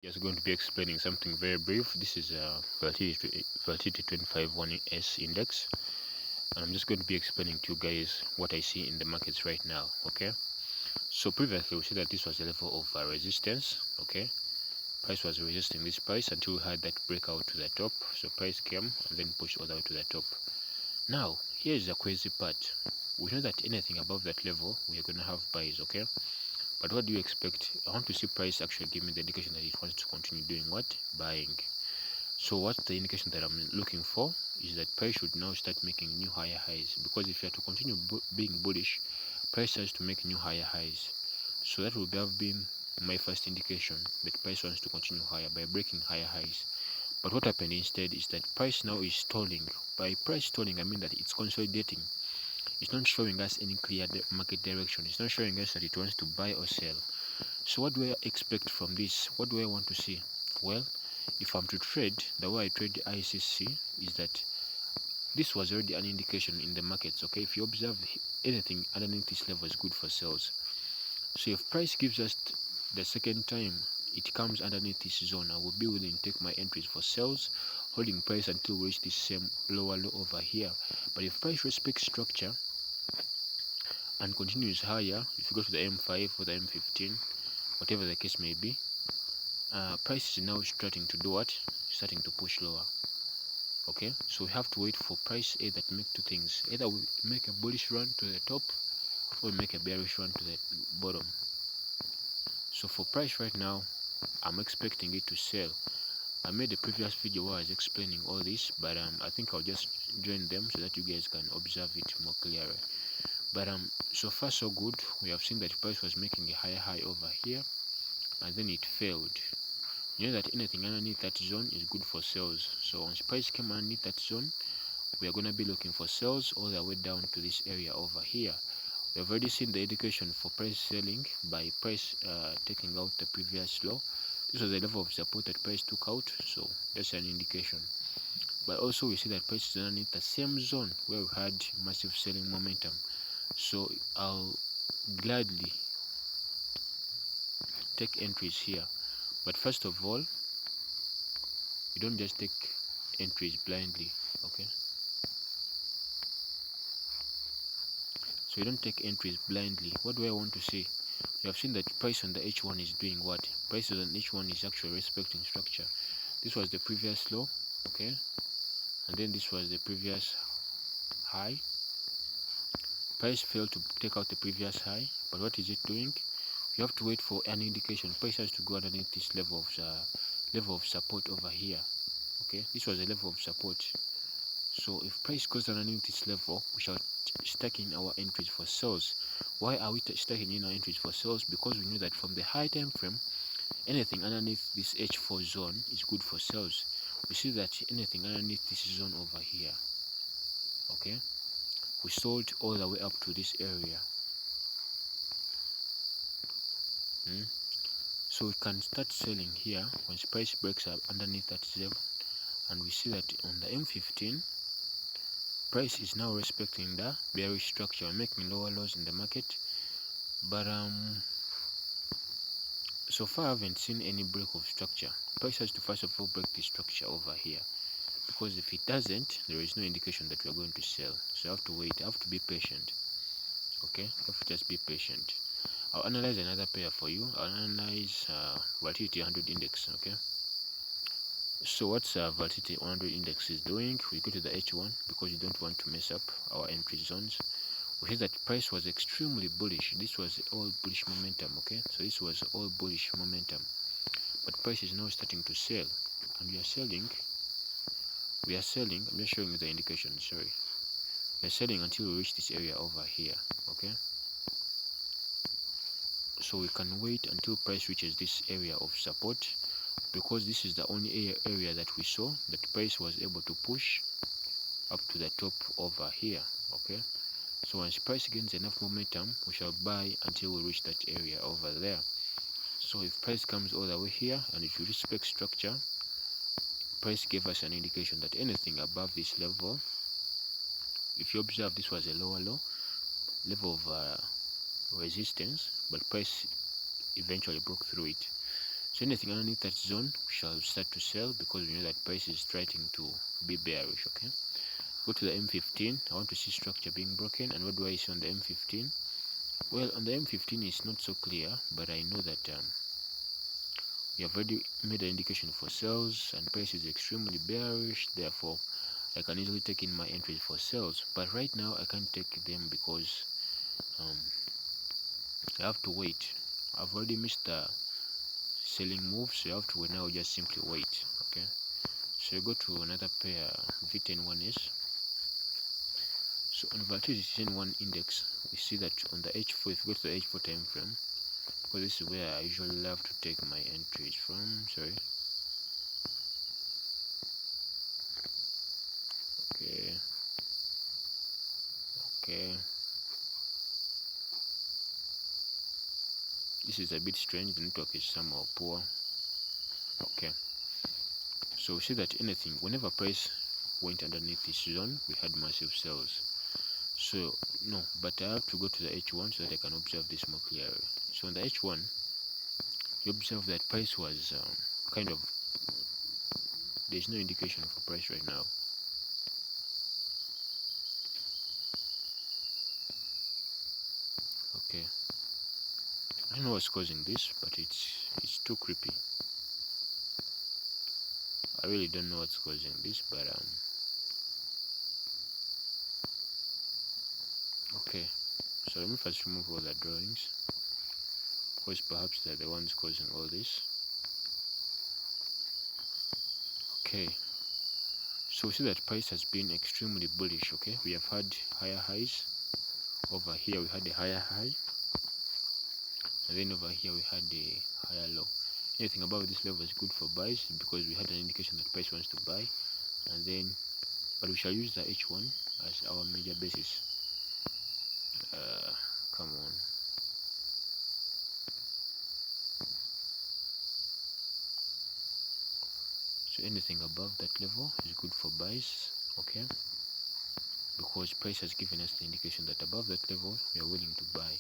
Just going to be explaining something very brief. This is a volatility 251S index, and I'm just going to be explaining to you guys what I see in the markets right now. Okay, so previously we said that this was a level of resistance. Okay, price was resisting this price until we had that breakout to the top. So price came and then pushed all the way to the top. Now here is the crazy part. We know that anything above that level we are going to have buys. Okay, but what do you expect? I want to see price actually give me the indication that it wants to continue doing what? Buying. So what's the indication that I'm looking for is that price should now start making new higher highs, because if you are to continue being bullish, price has to make new higher highs. So that would have been my first indication that price wants to continue higher by breaking higher highs. But what happened instead is that price now is stalling. By price stalling, I mean that it's consolidating. It's not showing us any clear market direction. It's not showing us that it wants to buy or sell. So what do I expect from this? What do I want to see? Well, if I'm to trade the way I trade iCC, is that this was already an indication in the markets. Okay, if you observe, anything underneath this level is good for sales. So if price gives us the second time it comes underneath this zone, I will be willing to take my entries for sales, holding price until we reach this same lower low over here. But if price respects structure and continues higher, if you go to the M5 or the M15, whatever the case may be, price is now starting to do what? Starting to push lower. Okay, so we have to wait for price either to make two things: either we make a bullish run to the top or we make a bearish run to the bottom. So for price right now, I'm expecting it to sell. I made a previous video where I was explaining all this, but I think I'll just join them so that you guys can observe it more clearly. But so far so good. We have seen that price was making a higher high over here and then it failed. You know that anything underneath that zone is good for sales. So once price came underneath that zone, we are going to be looking for sales all the way down to this area over here. We have already seen the indication for price selling by price taking out the previous low. This was the level of support that price took out, so that's an indication. But also we see that price is underneath the same zone where we had massive selling momentum. So I'll gladly take entries here. But first of all, you don't just take entries blindly. Okay, so you don't take entries blindly. What do I want to see? You have seen that price on the H1 is doing what? Price on H1 is actually respecting structure. This was the previous low, okay, and then this was the previous high. Price failed to take out the previous high, but what is it doing? You have to wait for an indication. Price has to go underneath this level of support over here. Okay, this was a level of support. So if price goes underneath this level, we shall stack in our entries for sales. Why are we stacking in our entries for sales? Because we know that from the high time frame, anything underneath this H4 zone is good for sales. We see that anything underneath this zone over here, okay, we sold all the way up to this area. So we can start selling here once price breaks up underneath that level, and we see that on the M15 price is now respecting the bearish structure, making lower lows in the market. But so far I haven't seen any break of structure. Price has to first of all break the structure over here, because if it doesn't, there is no indication that we are going to sell. So I have to wait, I have to be patient. Okay, I have to just be patient. I'll analyze another pair for you. I'll analyze volatility 100 index. Okay, so what's volatility 100 index is doing? We go to the H1 because you don't want to mess up our entry zones. We see that price was extremely bullish. This was all bullish momentum. Okay, so this was all bullish momentum, but price is now starting to sell, and we are selling. I'm just showing you the indication. Sorry, we are selling until we reach this area over here. Okay, so we can wait until price reaches this area of support, because this is the only area that we saw that price was able to push up to the top over here. Okay, so once price gains enough momentum, we shall buy until we reach that area over there. So if price comes all the way here, and if you respect structure, price gave us an indication that anything above this level, if you observe, this was a lower low level of resistance, but price eventually broke through it. So anything underneath that zone, we shall start to sell because we know that price is starting to be bearish. Okay, go to the M15. I want to see structure being broken. And what do I see on the M15? Well, on the M15 it's not so clear, but I know that we have already made an indication for sales and price is extremely bearish. Therefore, I can easily take in my entries for sales. But right now I can't take them because I have to wait. I've already missed the selling move, so you have to now just simply wait. Okay, so you go to another pair, V101S. So on volatility 101 index, we see that on the H4, if you go to the H4 time frame, because this is where I usually love to take my entries from. Sorry. Okay. This is a bit strange. The network is somehow poor. Okay. So we see that anything, whenever price went underneath this zone, we had massive sales. So no, but I have to go to the H1 so that I can observe this more clearly. So on the H1, you observe that price was kind of, there's no indication for price right now. Okay, I don't know what's causing this, but it's too creepy. I really don't know what's causing this, but okay. So let me first remove all the drawings, because perhaps they're the ones causing all this. Okay, so we see that price has been extremely bullish. Okay, we have had higher highs. Over here we had a higher high, and then over here we had a higher low. Anything above this level is good for buys because we had an indication that price wants to buy, and then but we shall use the H1 as our major basis. Come on. So anything above that level is good for buys. Okay, because price has given us the indication that above that level we are willing to buy.